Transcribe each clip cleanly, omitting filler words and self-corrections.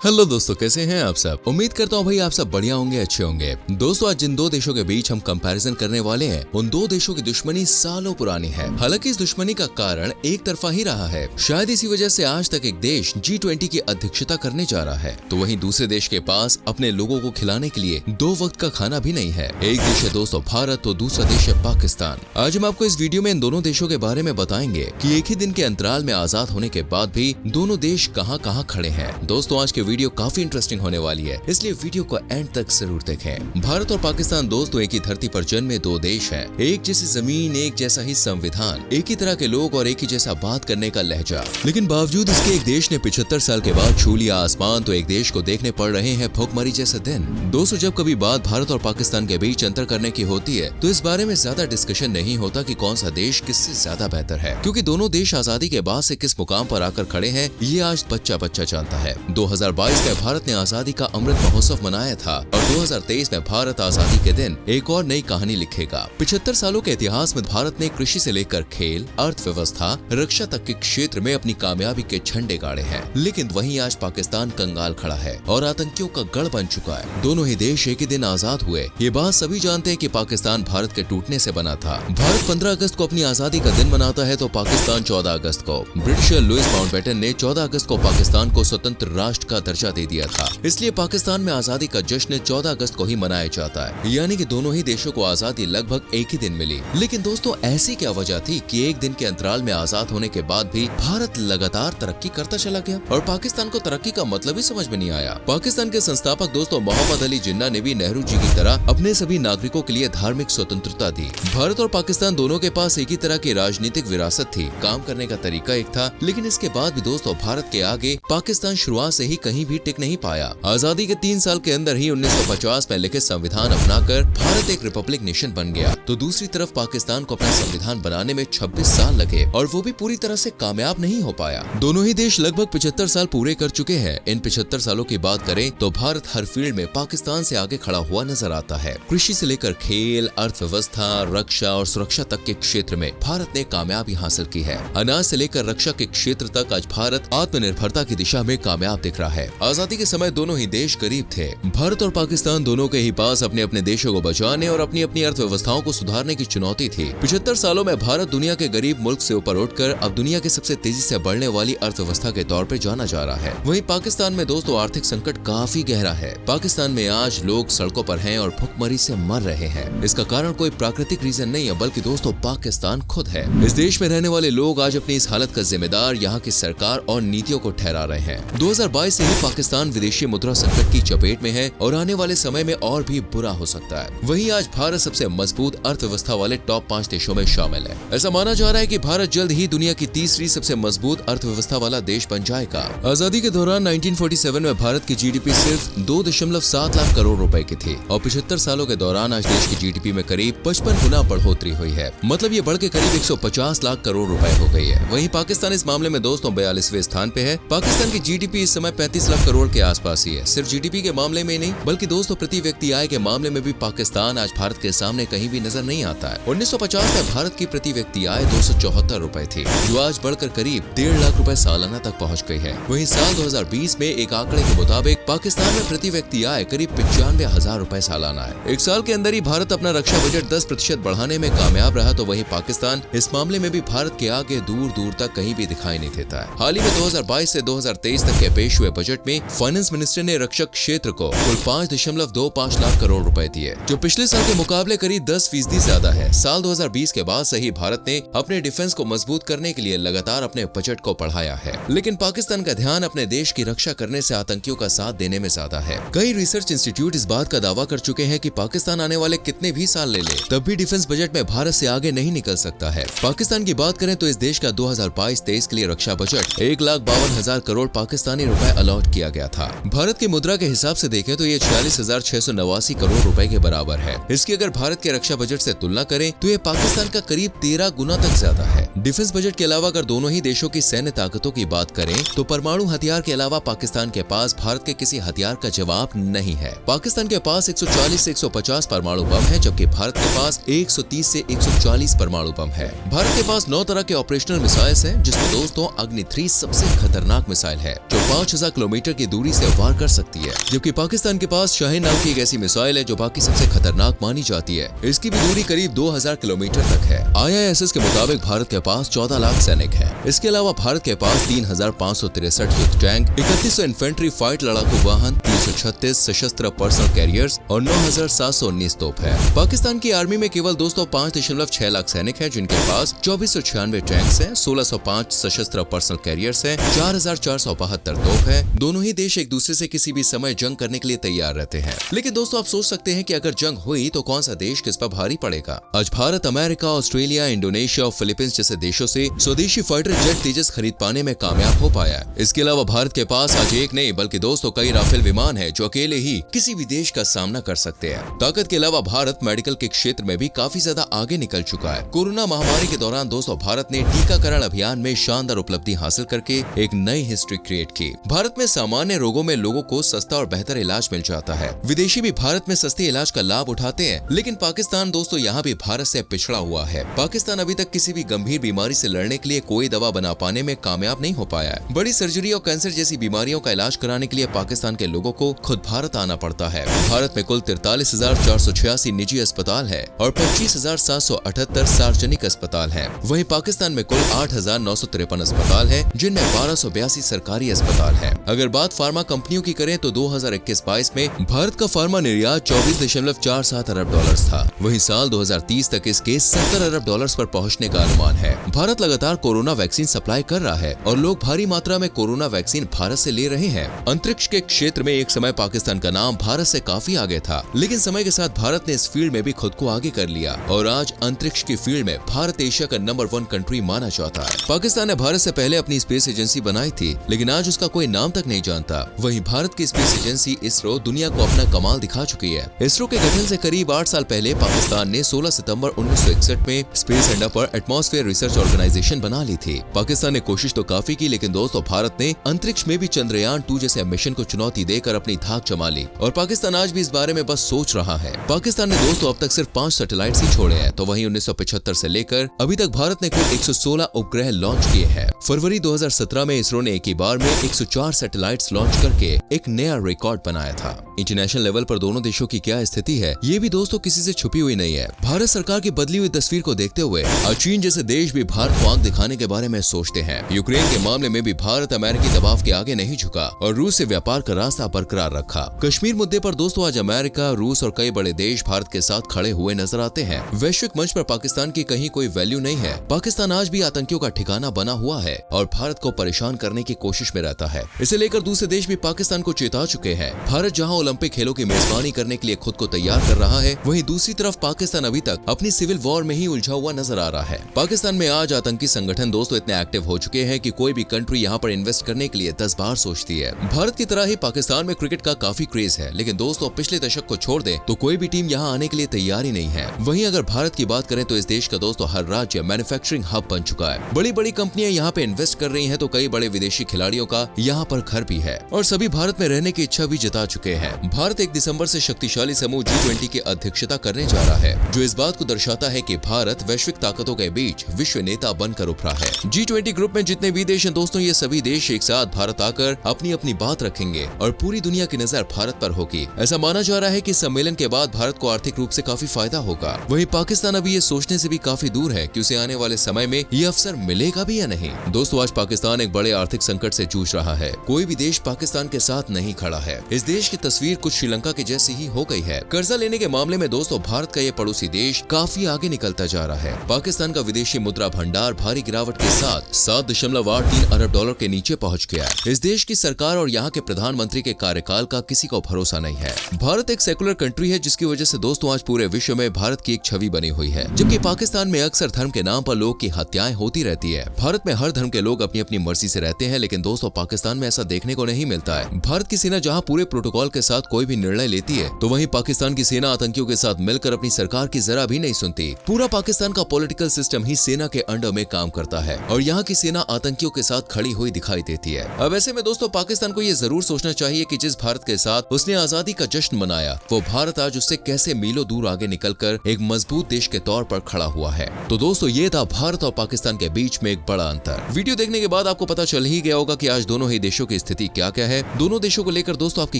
Hello दोस्तों, कैसे हैं आप सब। उम्मीद करता हूँ भाई आप सब बढ़िया होंगे, अच्छे होंगे। दोस्तों, आज जिन दो देशों के बीच हम कंपैरिजन करने वाले हैं, उन दो देशों की दुश्मनी सालों पुरानी है। हालांकि इस दुश्मनी का कारण एक तरफा ही रहा है। शायद इसी वजह से आज तक एक देश G20 की अध्यक्षता करने जा रहा है, तो वहीं दूसरे देश के पास अपने लोगों को खिलाने के लिए 2 वक्त का खाना भी नहीं है। एक देश है दोस्तों भारत, तो दूसरा देश है पाकिस्तान। आज हम आपको इस वीडियो में इन दोनों देशों के बारे में बताएंगे कि एक ही दिन के अंतराल में आजाद होने के बाद भी दोनों देश कहां कहां खड़े हैं। दोस्तों, आज के वीडियो काफी इंटरेस्टिंग होने वाली है, इसलिए वीडियो को एंड तक जरूर देखें। भारत और पाकिस्तान दोस्तों एक ही धरती पर जन्मे दो देश हैं। एक जैसी जमीन, एक जैसा ही संविधान, एक ही तरह के लोग और एक ही जैसा बात करने का लहजा। लेकिन बावजूद इसके एक देश ने 75 साल के बाद छू लिया आसमान, तो एक देश को देखने पड़ रहे हैं भुखमरी जैसे दिन। दोस्तों, जब कभी बात भारत और पाकिस्तान के बीच अंतर करने की होती है, तो इस बारे में ज्यादा डिस्कशन नहीं होता कि कौन सा देश किससे ज्यादा बेहतर है, क्योंकि दोनों देश आजादी के बाद से किस मुकाम पर आकर खड़े हैं, ये आज बच्चा बच्चा जानता है। 2022 में भारत ने आजादी का अमृत महोत्सव मनाया था और 2023 में भारत आजादी के दिन एक और नई कहानी लिखेगा। 75 सालों के इतिहास में भारत ने कृषि से लेकर खेल, अर्थव्यवस्था, रक्षा तक के क्षेत्र में अपनी कामयाबी के झंडे गाड़े हैं। लेकिन वहीं आज पाकिस्तान कंगाल खड़ा है और आतंकियों का गढ़ बन चुका है। दोनों ही देश एक ही दिन आजाद हुए। ये बात सभी जानते हैं कि पाकिस्तान भारत के टूटने से बना था। भारत 15 अगस्त को अपनी आजादी का दिन मनाता है, तो पाकिस्तान 14 अगस्त को। ब्रिटिशर लुइस माउंटबेटन ने 14 अगस्त को पाकिस्तान को स्वतंत्र राष्ट्र का दर्जा दे दिया था। इसलिए पाकिस्तान में आजादी का जश्न 14 अगस्त को ही मनाया जाता है, यानी कि दोनों ही देशों को आजादी लगभग एक ही दिन मिली। लेकिन दोस्तों, ऐसी क्या वजह थी कि एक दिन के अंतराल में आजाद होने के बाद भी भारत लगातार तरक्की करता चला गया और पाकिस्तान को तरक्की का मतलब ही समझ में नहीं आया। पाकिस्तान के संस्थापक दोस्तों मोहम्मद अली जिन्ना ने भी नेहरू जी की तरह अपने सभी नागरिकों के लिए धार्मिक स्वतंत्रता दी। भारत और पाकिस्तान दोनों के पास एक ही तरह की राजनीतिक विरासत थी, काम करने का तरीका एक था। लेकिन इसके बाद भी दोस्तों भारत के आगे पाकिस्तान शुरुआत से ही कहीं भी टिक नहीं पाया। आजादी के 3 साल के अंदर ही 1950 में लिखित संविधान अपनाकर भारत एक रिपब्लिक नेशन बन गया, तो दूसरी तरफ पाकिस्तान को अपना संविधान बनाने में 26 साल लगे और वो भी पूरी तरह से कामयाब नहीं हो पाया। दोनों ही देश लगभग 75 साल पूरे कर चुके हैं। इन 75 सालों की बात करें तो भारत हर फील्ड में पाकिस्तान से आगे खड़ा हुआ नजर आता है। कृषि से लेकर खेल, अर्थव्यवस्था, रक्षा और सुरक्षा तक के क्षेत्र में भारत ने कामयाबी हासिल की है। अनाज से लेकर रक्षा के क्षेत्र तक आज भारत आत्मनिर्भरता की दिशा में कामयाब दिख रहा है। आजादी के समय दोनों ही देश गरीब थे। भारत और पाकिस्तान दोनों के ही पास अपने अपने देशों को बचाने और अपनी अपनी अर्थव्यवस्थाओं को सुधारने की चुनौती थी। 75 सालों में भारत दुनिया के गरीब मुल्क से ऊपर उठकर अब दुनिया के सबसे तेजी से बढ़ने वाली अर्थव्यवस्था के तौर पर जाना जा रहा है। वहीं पाकिस्तान में दोस्तों आर्थिक संकट काफी गहरा है। पाकिस्तान में आज लोग सड़कों पर हैं और भुखमरी से मर रहे हैं। इसका कारण कोई प्राकृतिक रीजन नहीं है, बल्कि दोस्तों पाकिस्तान खुद है। इस देश में रहने वाले लोग आज अपनी इस हालत का जिम्मेदार यहाँ की सरकार और नीतियों को ठहरा रहे हैं। 2022 से ही पाकिस्तान विदेशी मुद्रा संकट की चपेट में है और आने वाले समय में और भी बुरा हो सकता है। वहीं आज भारत सबसे मजबूत अर्थव्यवस्था वाले टॉप 5 देशों में शामिल है। ऐसा माना जा रहा है कि भारत जल्द ही दुनिया की तीसरी सबसे मजबूत अर्थव्यवस्था वाला देश बन जाएगा। आजादी के दौरान 1947 में भारत की जीडीपी सिर्फ 2.7 लाख करोड़ रुपए की थी और 75 सालों के दौरान आज देश की जीडीपी में करीब 55 गुना बढ़ोतरी हुई है। मतलब ये बढ़ के करीब 150 लाख करोड़ रुपए हो गई है। वहीं पाकिस्तान इस मामले में दोस्तों 42वें स्थान पे है। पाकिस्तान की जीडीपी इस समय 35 लाख करोड़ के आसपास ही है। सिर्फ जीडीपी के मामले में नहीं, बल्कि दोस्तों प्रति व्यक्ति आय के मामले में भी पाकिस्तान आज भारत के सामने कहीं भी नजर नहीं आता है। 1950 में भारत की प्रति व्यक्ति आय 274 रुपए थी, जो आज बढ़कर करीब 1.5 लाख रुपए सालाना तक पहुंच गई है। वहीं साल 2020 में एक आंकड़े के मुताबिक पाकिस्तान में प्रति व्यक्ति आय करीब 95,000 रुपए सालाना है। एक साल के अंदर ही भारत अपना रक्षा बजट 10% बढ़ाने में कामयाब रहा, तो वहीं पाकिस्तान इस मामले में भी भारत के आगे दूर दूर तक कहीं भी दिखाई नहीं देता है। हाल ही में 2022 से 2023 तक के पेश हुए बजट में फाइनेंस मिनिस्टर ने रक्षा क्षेत्र को कुल 5.25 लाख करोड़ रुपए दिए, जो पिछले साल के मुकाबले करीब 10% ज्यादा है। साल 2020 के बाद से ही भारत ने अपने डिफेंस को मजबूत करने के लिए लगातार अपने बजट को बढ़ाया है। लेकिन पाकिस्तान का ध्यान अपने देश की रक्षा करने से आतंकियों का साथ देने में ज्यादा है। कई रिसर्च इंस्टीट्यूट इस बात का दावा कर चुके हैं कि पाकिस्तान आने वाले कितने भी साल ले ले, तब भी डिफेंस बजट में भारत से आगे नहीं निकल सकता है। पाकिस्तान की बात करें तो इस देश का 2022-23 के लिए रक्षा बजट 1,52,000 करोड़ पाकिस्तानी रुपए अलॉट किया गया था। भारत की मुद्रा के हिसाब से देखें तो ये 46,689 करोड़ रुपए के बराबर है। इसकी अगर भारत के रक्षा बजट से तुलना करें तो ये पाकिस्तान का करीब 13 गुना तक ज्यादा है। डिफेंस बजट के अलावा अगर दोनों ही देशों की सैन्य ताकतों की बात करें तो परमाणु हथियार के अलावा पाकिस्तान के पास भारत के किसी हथियार का जवाब नहीं है। पाकिस्तान के पास 140 से 150 परमाणु बम है, जबकि भारत के पास 130 से 140 परमाणु बम है। भारत के पास 9 तरह के ऑपरेशनल मिसाइल्स हैं, जिसमें दोस्तों अग्नि 3 सबसे खतरनाक मिसाइल है, जो 5000 किलोमीटर किलोमीटर की दूरी से वार कर सकती है, जबकि पाकिस्तान के पास शाहीन नाम की एक ऐसी मिसाइल है जो बाकी सबसे खतरनाक मानी जाती है। इसकी भी दूरी करीब 2000 किलोमीटर तक है। IISS के मुताबिक भारत के पास 14 लाख सैनिक हैं। इसके अलावा भारत के पास 3563 युद्ध टैंक, 3100 इन्फेंट्री फाइट लड़ाकू वाहन, 336 सशस्त्र पर्सनल कैरियर्स और 9719 तोप है। पाकिस्तान की आर्मी में केवल दोस्तों 5.6 लाख सैनिक हैं, जिनके पास 2496 टैंक्स हैं, 1605 सशस्त्र पर्सनल कैरियर्स हैं, 4472 तोप है। दोनों ही देश एक दूसरे से किसी भी समय जंग करने के लिए तैयार रहते हैं। लेकिन दोस्तों आप सोच सकते हैं कि अगर जंग हुई तो कौन सा देश किस पर भारी पड़ेगा। आज भारत अमेरिका, ऑस्ट्रेलिया, इंडोनेशिया और फिलीपींस जैसे देशों से स्वदेशी फाइटर जेट तेजस खरीद पाने में कामयाब हो पाया है। इसके अलावा भारत के पास आज एक नहीं बल्कि दोस्तों कई राफेल विमान है जो अकेले ही किसी भी देश का सामना कर सकते हैं। ताकत के अलावा भारत मेडिकल के क्षेत्र में भी काफी ज्यादा आगे निकल चुका है। कोरोना महामारी के दौरान दोस्तों भारत ने टीकाकरण अभियान में शानदार उपलब्धि हासिल करके एक नई हिस्ट्री क्रिएट की। भारत में सामान्य रोगों में लोगों को सस्ता और बेहतर इलाज मिल जाता है। विदेशी भी भारत में सस्ते इलाज का लाभ उठाते हैं, लेकिन पाकिस्तान दोस्तों यहाँ भी भारत से पिछड़ा हुआ है। पाकिस्तान अभी तक किसी भी गंभीर बीमारी से लड़ने के लिए कोई दवा बना पाने में कामयाब नहीं हो पाया है। बड़ी सर्जरी और कैंसर जैसी बीमारियों का इलाज कराने के लिए पाकिस्तान के लोगों को खुद भारत आना पड़ता है। भारत में कुल 43,486 निजी अस्पताल है और 25,778 सार्वजनिक अस्पताल हैं। वहीं पाकिस्तान में कुल 8,953 अस्पताल हैं, जिनमें 1282 सरकारी अस्पताल हैं। अगर बात फार्मा कंपनियों की करें तो 2021-22 में भारत का फार्मा निर्यात 24.47 अरब डॉलर था। वहीं साल 2030 तक इसके 70 अरब डॉलर पर पहुंचने का अनुमान है। भारत लगातार कोरोना वैक्सीन सप्लाई कर रहा है और लोग भारी मात्रा में कोरोना वैक्सीन भारत से ले रहे हैं। अंतरिक्ष के क्षेत्र में एक समय पाकिस्तान का नाम भारत से काफी आगे था, लेकिन समय के साथ भारत ने इस फील्ड में भी खुद को आगे कर लिया और आज अंतरिक्ष की फील्ड में भारत एशिया का नंबर 1 कंट्री माना जाता है। पाकिस्तान ने भारत से पहले अपनी स्पेस एजेंसी बनाई थी, लेकिन आज उसका कोई नाम तक नहीं जानता। वहीं भारत की स्पेस एजेंसी इसरो दुनिया को अपना कमाल दिखा चुकी है। इसरो के गठन से करीब 8 साल पहले पाकिस्तान ने 16 सितंबर 1961 में space and upper atmosphere research organisation बना ली थी। पाकिस्तान ने कोशिश तो काफी की, लेकिन दोस्तों भारत ने अंतरिक्ष में भी चंद्रयान 2 जैसे मिशन को चुनौती देकर अपनी धाक जमा ली और पाकिस्तान आज भी इस बारे में बस सोच रहा है। पाकिस्तान ने दोस्तों अब तक सिर्फ 5 सैटेलाइट्स ही छोड़े हैं, तो वहीं 1975 से लेकर अभी तक भारत ने कुल 116 उपग्रह लॉन्च किए हैं। फरवरी 2017 में इसरो ने एक ही बार में 104 सैटेलाइट्स लॉन्च करके एक नया रिकॉर्ड बनाया था। इंटरनेशनल लेवल पर दोनों देशों की क्या स्थिति है, ये भी दोस्तों किसी से छुपी हुई नहीं है। भारत सरकार की बदली हुई तस्वीर को देखते हुए चीन जैसे देश भी भारत को आंख दिखाने के बारे में सोचते हैं। यूक्रेन के मामले में भी भारत अमेरिकी दबाव के आगे नहीं झुका और रूस से व्यापार का रास्ता बरकरार रखा। कश्मीर मुद्दे पर दोस्तों आज अमेरिका, रूस और कई बड़े देश भारत के साथ खड़े हुए नजर आते हैं। वैश्विक मंच पर पाकिस्तान की कहीं कोई वैल्यू नहीं है। पाकिस्तान आज भी आतंकियों का ठिकाना बना हुआ है और भारत को परेशान करने की कोशिश में रहता है। इसे लेकर दूसरे देश भी पाकिस्तान को चेता चुके हैं। भारत जहां ओलंपिक खेलों की मेजबानी करने के लिए खुद को तैयार कर रहा है, वहीं दूसरी तरफ पाकिस्तान अभी तक अपनी सिविल वॉर में ही उलझा हुआ नजर आ रहा है। पाकिस्तान में आज आतंकी संगठन दोस्तों इतने एक्टिव हो चुके हैं कि कोई भी कंट्री यहाँ पर इन्वेस्ट करने के लिए 10 बार सोचती है। भारत की तरह ही पाकिस्तान में क्रिकेट का काफी क्रेज है, लेकिन दोस्तों पिछले दशक को छोड़ दें तो कोई भी टीम यहाँ आने के लिए तैयार ही नहीं है। वहीं अगर भारत की बात करें तो इस देश का दोस्तों हर राज्य मैन्युफैक्चरिंग हब बन चुका है। बड़ी बड़ी कंपनियां यहाँ पे इन्वेस्ट कर रही हैं, तो कई बड़े विदेशी खिलाड़ियों का यहाँ पर घर भी है और सभी भारत में रहने की इच्छा भी जता चुके हैं। भारत 1 दिसंबर से शक्तिशाली समूह G20 की अध्यक्षता करने जा रहा है, जो इस बात को दर्शाता है कि भारत वैश्विक ताकतों के बीच विश्व नेता बनकर उभरा है। G20 ग्रुप में जितने भी देश हैं दोस्तों, ये सभी देश एक साथ भारत आकर अपनी अपनी बात रखेंगे और पूरी दुनिया की नजर भारत पर होगी। ऐसा माना जा रहा है कि सम्मेलन के बाद भारत को आर्थिक रूप से काफी फायदा होगा। वहीं पाकिस्तान अभी ये सोचने से भी काफी दूर है कि उसे आने वाले समय में ये अवसर मिलेगा भी या नहीं। दोस्तों आज पाकिस्तान एक बड़े आर्थिक संकट से जूझ रहा है। कोई भी देश पाकिस्तान के साथ नहीं खड़ा है। इस देश की तस्वीर कुछ श्रीलंका की जैसी ही हो गई है। कर्जा लेने के मामले में दोस्तों भारत का ये पड़ोसी देश काफी आगे निकलता जा रहा है। पाकिस्तान का विदेशी मुद्रा भंडार भारी गिरावट के साथ 7.83 अरब डॉलर के नीचे पहुंच गया है। इस देश की सरकार और यहाँ के प्रधानमंत्री के कार्यकाल का किसी को भरोसा नहीं है। भारत एक सेकुलर कंट्री है, जिसकी वजह से दोस्तों आज पूरे विश्व में भारत की एक छवि बनी हुई है, जबकि पाकिस्तान में अक्सर धर्म के नाम पर लोग की हत्याएं होती रहती है। भारत में हर धर्म के लोग अपनी अपनी मर्जी से रहते हैं, लेकिन दोस्तों पाकिस्तान में ऐसा देखने को नहीं मिलता है। भारत की सेना जहां पूरे प्रोटोकॉल के साथ कोई भी निर्णय लेती है तो वहीं पाकिस्तान की सेना आतंकियों के साथ मिलकर अपनी सरकार की जरा भी नहीं सुनती। पूरा पाकिस्तान का पॉलिटिकल सिस्टम ही सेना के अंडर में काम करता है और यहाँ की सेना आतंकियों के साथ खड़ी हुई दिखाई देती है। अब ऐसे में दोस्तों पाकिस्तान को ये जरूर सोचना चाहिए कि जिस भारत के साथ उसने आजादी का जश्न मनाया, वो भारत आज उससे कैसे मीलों दूर आगे निकलकर एक मजबूत देश के तौर पर खड़ा हुआ है। तो दोस्तों ये था भारत और पाकिस्तान के बीच में एक बड़ा अंतर। वीडियो देखने के बाद आपको पता चल ही गया होगा कि आज दोनों ही देशों की स्थिति क्या क्या है। दोनों देशों को लेकर दोस्तों आपकी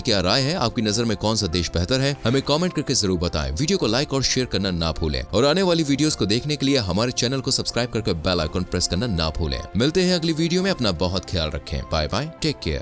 क्या राय है? आपकी नजर में कौन सा देश बेहतर है? हमें कमेंट करके जरूर बताएं। वीडियो को लाइक और शेयर करना ना भूलें और आने वाली वीडियोस को देखने के लिए हमारे चैनल को सब्सक्राइब करके बेल आइकन प्रेस करना ना भूलें। मिलते हैं अगली वीडियो में। अपना बहुत ख्याल रखें। Bye bye, take care.